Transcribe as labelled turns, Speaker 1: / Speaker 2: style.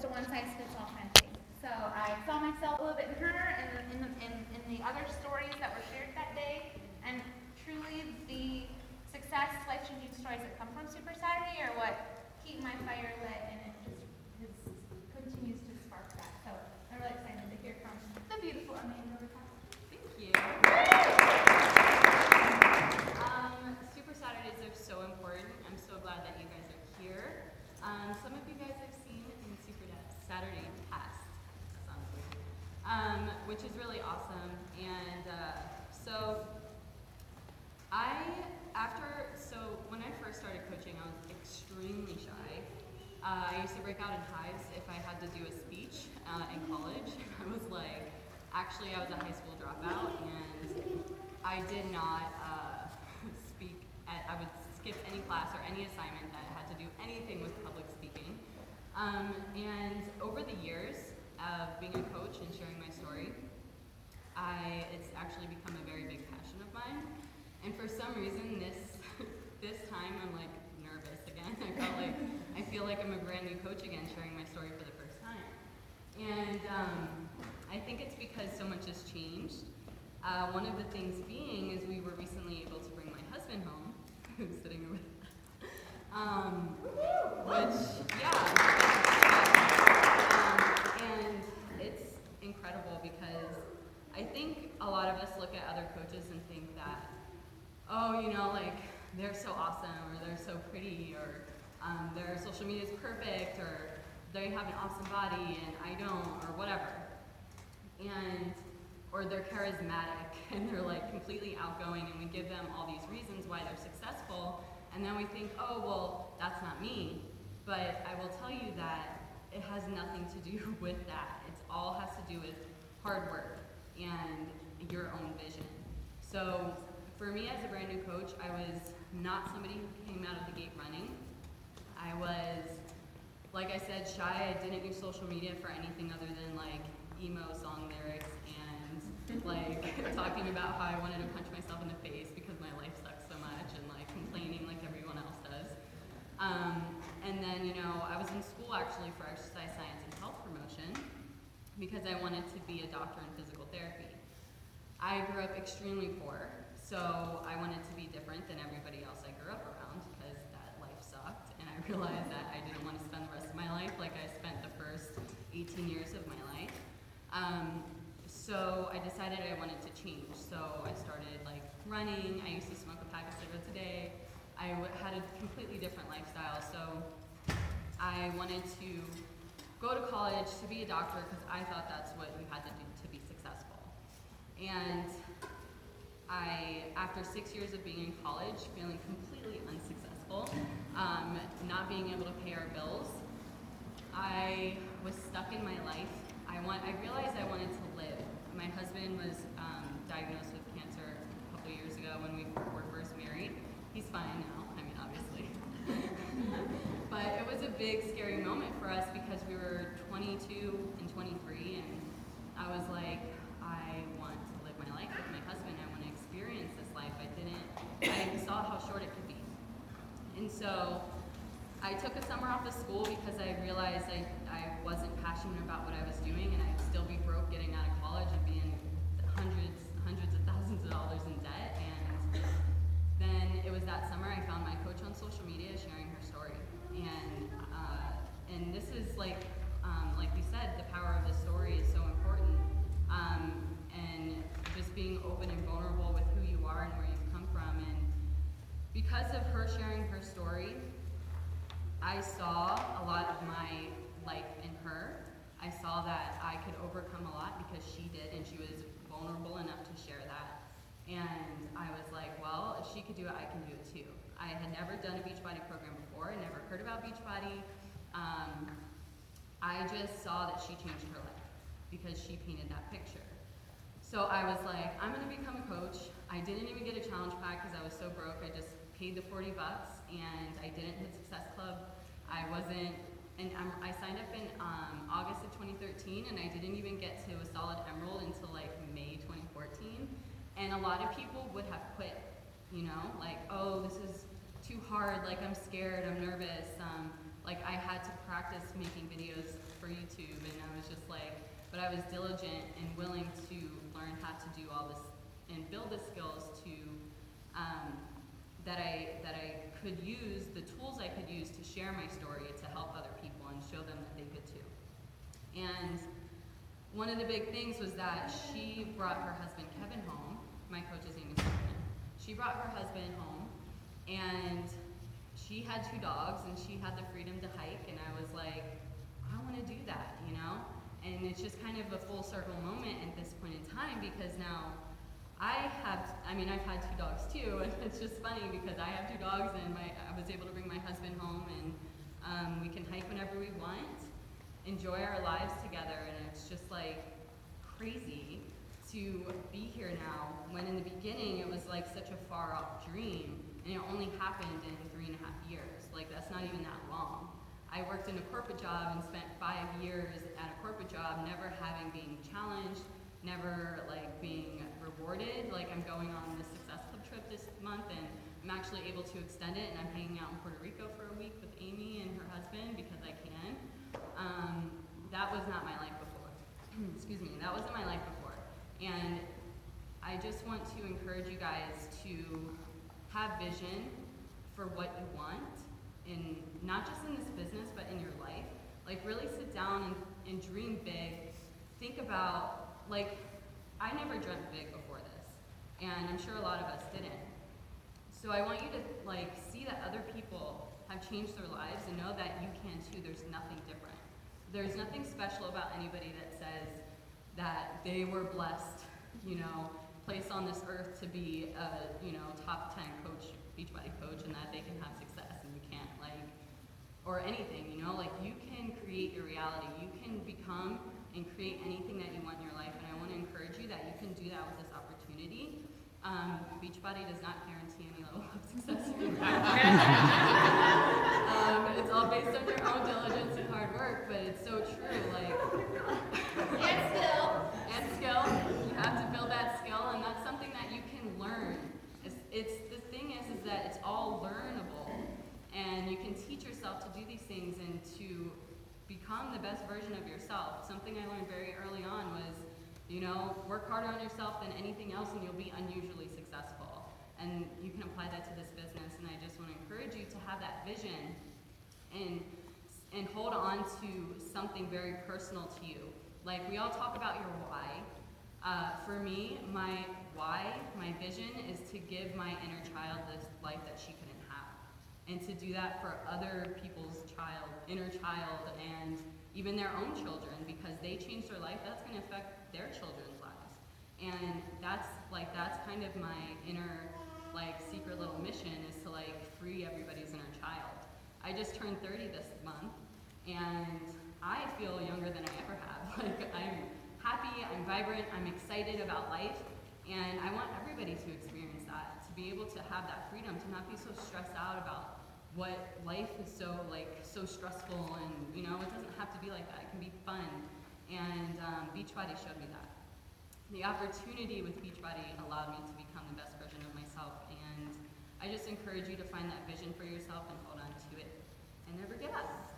Speaker 1: a one-size-fits-all kind of thing. So I saw myself a little bit in her and in the other stories that were shared that day, and truly the success, life-changing stories that come from Super Saturday are what keep my fire lit, and it just continues to spark that. So I'm really excited to hear from the beautiful Amanda Ricard.
Speaker 2: Thank you. Super Saturdays are so important. I'm so glad that you guys are here. Some of you guys I've seen in Super Saturday past, that sounds weird, which is really awesome. And when I first started coaching, I was extremely shy. I used to break out in hives if I had to do a speech in college. I was a high school dropout, and I did not speak. I would skip any class or any assignment that had to do anything with public speaking. And over the years of being a coach and sharing my story, it's actually become a very big passion of mine. And for some reason, this time I'm nervous again. I feel like I'm a brand new coach again, sharing my story for the first time. And I think it's because so much has changed. One of the things being is we were recently able to bring my husband home, who's sitting over there. And it's incredible because I think a lot of us look at other coaches and think that, they're so awesome, or they're so pretty, or their social media is perfect, or they have an awesome body and I don't, or whatever. Or they're charismatic and they're completely outgoing, and we give them all these reasons why they're successful, and then we think, oh, well, that's not me. But I will tell you that it has nothing to do with that. It all has to do with hard work and your own vision. So for me as a brand new coach, I was not somebody who came out of the gate running. I was, like I said, shy. I didn't use social media for anything other than emo song lyrics and talking about how I wanted to punch myself in the face because my life sucks so much, and complaining like everyone else does. And then, I was in school actually for exercise science and health promotion because I wanted to be a doctor in physical therapy. I grew up extremely poor, so I wanted to be different than everybody else I grew up around because that life sucked, and I realized that I didn't want to spend the rest of my life like I spent the first 18 years of my life. So I decided I wanted to change. So I started running. I used to smoke a pack of cigarettes a day. I had a completely different lifestyle. So I wanted to go to college to be a doctor because I thought that's what you had to do to be successful. And after 6 years of being in college, feeling completely unsuccessful, not being able to pay our bills, I was stuck in my life. I realized I wanted to live. My husband was diagnosed with cancer a couple years ago when we were first married. He's fine now, obviously. But it was a big, scary moment for us because we were 22 and 23, and I was like, I want to live my life with my husband. I want to experience this life. I saw how short it could be. And so I took a summer off of school because I realized I wasn't passionate about what I was doing, and I'd still be broke getting out of college and be in hundreds of thousands of dollars in debt. And then it was that summer I found my coach on social media sharing her story. And this is like we said, the power of the story is so important. And just being open and vulnerable with who you are and where you've come from. And because of her sharing her story, I saw a lot of my life in her. I saw that I could overcome a lot because she did, and she was vulnerable enough to share that. And I was like, well, if she could do it, I can do it too. I had never done a Beachbody program before. I never heard about Beachbody. I just saw that she changed her life because she painted that picture. So I was like, I'm going to become a coach. I didn't even get a challenge pack because I was so broke. I just paid the $40, and I didn't hit Success Club. I signed up in August of 2013, and I didn't even get to a solid Emerald until May 2014. And a lot of people would have quit, oh, this is too hard, I'm scared, I'm nervous, Like I had to practice making videos for YouTube, and I was just like, but I was diligent and willing to learn how to do all this and build the skills to that I could use, the tools I could use to share my story to help other people and show them that they could too. And one of the big things was that she brought her husband Kevin home. My coach is Amy Sullivan. She brought her husband home, and she had 2 dogs, and she had the freedom to hike, and I was like, I want to do that, you know? And it's just kind of a full circle moment at this point in time, because now I've had 2 dogs too, and it's just funny because I have 2 dogs, and I was able to bring my husband home, and we can hike whenever we want, enjoy our lives together, and it's just like crazy to be here now, when in the beginning it was like such a far off dream, and it only happened in 3.5 years. Like that's not even that long. I worked in a corporate job and spent 5 years at a corporate job, never having been challenged, never like being rewarded. Like I'm going on the Success Club trip this month, and I'm actually able to extend it, and I'm hanging out in Puerto Rico for a week with Amy and her husband because I can. That was not my life before. Excuse me, that wasn't my life before. And I just want to encourage you guys to have vision for what you want, in not just in this business, but in your life. Like really sit down and dream big. Think about, like, I never dreamt big before this, and I'm sure a lot of us didn't. So I want you to like see that other people have changed their lives and know that you can too. There's nothing different. There's nothing special about anybody that says that they were blessed, you know, placed on this earth to be a, you know, top 10 coach, Beachbody coach, and that they can have success and you can't, like, or anything, you know, like you can create your reality. You can become and create anything that you want in your life, and I want to encourage you that you can do that with this opportunity. Beachbody does not guarantee any level of success. It's all based on your own diligence and hard work, but it's so true. Like,
Speaker 1: And skill.
Speaker 2: and skill. You have to build that skill, and that's something that you can learn. It's the thing is that it's all learnable, and you can teach yourself to do these things and to become the best version of yourself. Something I learned very early on was, you know, work harder on yourself than anything else and you'll be unusually successful. And you can apply that to this business, and I just want to encourage you to have that vision and hold on to something very personal to you. Like we all talk about your why. For me, my why, my vision is to give my inner child this life that she couldn't have. And to do that for other people's inner child, and even their own children, because they changed their life, that's going to affect their children's lives. And that's kind of my inner, like, secret little mission, is to like free everybody's inner child. I just turned 30 this month, and I feel younger than I ever have. Like, I'm happy, I'm vibrant, I'm excited about life, and I want everybody to experience that, to be able to have that freedom, to not be so stressed out about what life is so stressful, and you know, it doesn't have to be like that. It can be fun, and Beachbody showed me that. The opportunity with Beachbody allowed me to become the best version of myself, and I just encourage you to find that vision for yourself and hold on to it and never give up.